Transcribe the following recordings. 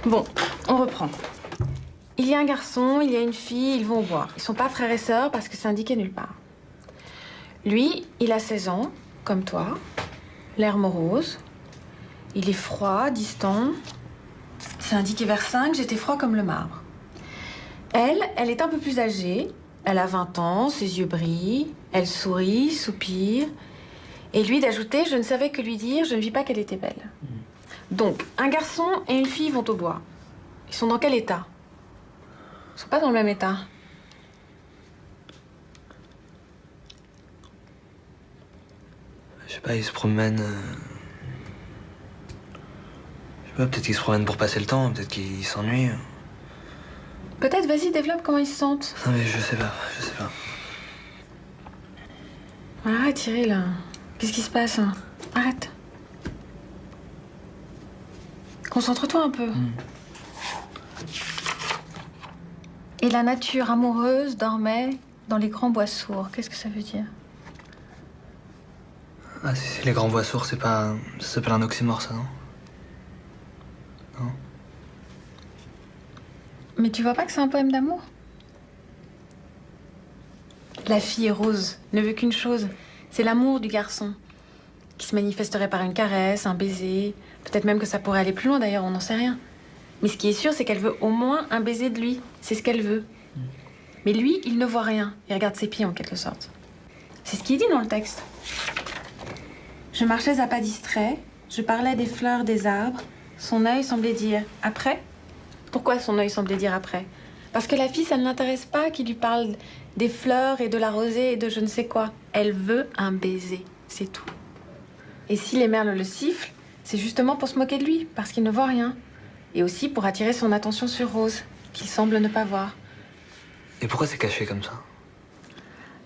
Bon, on reprend. Il y a un garçon, il y a une fille, ils vont au bois. Ils sont pas frères et sœurs parce que c'est indiqué nulle part. Lui, il a 16 ans, comme toi, l'air morose. Il est froid, distant. C'est indiqué vers 5, j'étais froid comme le marbre. Elle est un peu plus âgée. Elle a 20 ans, ses yeux brillent. Elle sourit, soupire. Et lui d'ajouter, je ne savais que lui dire, je ne vis pas qu'elle était belle. Donc, un garçon et une fille vont au bois. Ils sont dans quel état? Ils sont pas dans le même état. Je sais pas, ils se promènent... Je sais pas, peut-être qu'ils se promènent pour passer le temps, peut-être qu'ils s'ennuient. Peut-être, vas-y, développe comment ils se sentent. Non mais je sais pas. Arrête, Cyril. Qu'est-ce qui se passe, hein? Arrête. Concentre-toi un peu. Et la nature amoureuse dormait dans les grands bois sourds. Qu'est-ce que ça veut dire? Ah, si, les grands bois sourds, c'est pas... Ça s'appelle un oxymore, ça, non? Non? Mais tu vois pas que c'est un poème d'amour? La fille Rose ne veut qu'une chose, c'est l'amour du garçon, qui se manifesterait par une caresse, un baiser, peut-être même que ça pourrait aller plus loin d'ailleurs, on n'en sait rien. Mais ce qui est sûr, c'est qu'elle veut au moins un baiser de lui, c'est ce qu'elle veut. Mais lui, il ne voit rien, il regarde ses pieds en quelque sorte. C'est ce qu'il dit dans le texte. Je marchais à pas distraits, je parlais des fleurs, des arbres, son œil semblait dire « après ». Pourquoi son œil semblait dire « après » ? Parce que la fille, ça ne l'intéresse pas qu'il lui parle des fleurs et de la rosée et de je ne sais quoi. Elle veut un baiser, c'est tout. Et si les merles le sifflent, c'est justement pour se moquer de lui, parce qu'il ne voit rien. Et aussi pour attirer son attention sur Rose, qu'il semble ne pas voir. Et pourquoi c'est caché comme ça?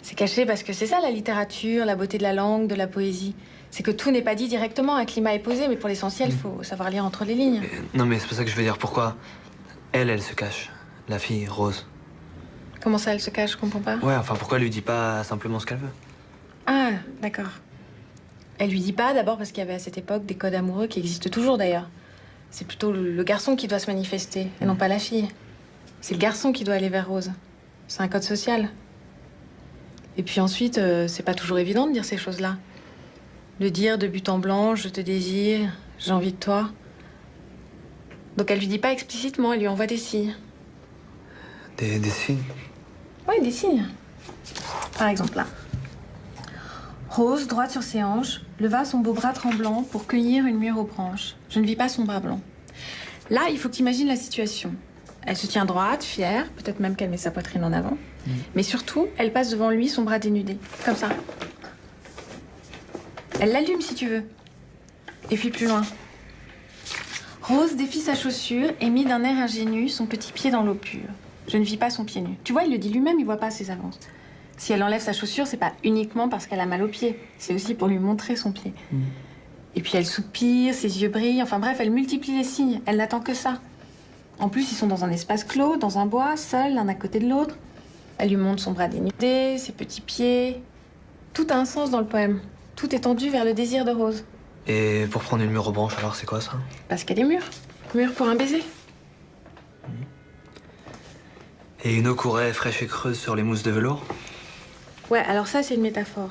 C'est caché parce que c'est ça la littérature, la beauté de la langue, de la poésie. C'est que tout n'est pas dit directement, un climat est posé, mais pour l'essentiel, il faut savoir lire entre les lignes. Non mais c'est pas ça que je veux dire, pourquoi elle se cache? La fille, Rose. Comment ça, elle se cache, je comprends pas. Ouais, enfin pourquoi elle lui dit pas simplement ce qu'elle veut? Ah, d'accord. Elle lui dit pas d'abord parce qu'il y avait à cette époque des codes amoureux qui existent toujours d'ailleurs. C'est plutôt le garçon qui doit se manifester, et non pas la fille. C'est le garçon qui doit aller vers Rose. C'est un code social. Et puis ensuite, c'est pas toujours évident de dire ces choses-là. De dire de but en blanc, je te désire, j'ai envie de toi. Donc elle lui dit pas explicitement, elle lui envoie des signes. Des signes? Oui, des signes. Par exemple, là. Rose, droite sur ses hanches, leva son beau bras tremblant pour cueillir une mûre aux branches. Je ne vis pas son bras blanc. Là, il faut que tu imagines la situation. Elle se tient droite, fière, peut-être même qu'elle met sa poitrine en avant. Mais surtout, elle passe devant lui, son bras dénudé. Comme ça. Elle l'allume si tu veux. Et puis plus loin. Rose défit sa chaussure et mit d'un air ingénu son petit pied dans l'eau pure. Je ne vis pas son pied nu. Tu vois, il le dit lui-même, il voit pas ses avances. Si elle enlève sa chaussure, c'est pas uniquement parce qu'elle a mal au pied. C'est aussi pour lui montrer son pied. Et puis elle soupire, ses yeux brillent. Enfin bref, elle multiplie les signes. Elle n'attend que ça. En plus, ils sont dans un espace clos, dans un bois, seuls, l'un à côté de l'autre. Elle lui montre son bras dénudé, ses petits pieds. Tout a un sens dans le poème. Tout est tendu vers le désir de Rose. Et pour prendre une mûre aux branches, alors c'est quoi ça? Parce qu'elle est mûre. Mûre pour un baiser. Et une eau courait fraîche et creuse sur les mousses de velours? Ouais, alors ça, c'est une métaphore.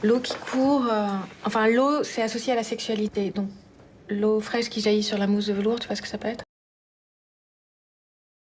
L'eau qui court... Enfin, l'eau, c'est associé à la sexualité. Donc, l'eau fraîche qui jaillit sur la mousse de velours, tu vois ce que ça peut être?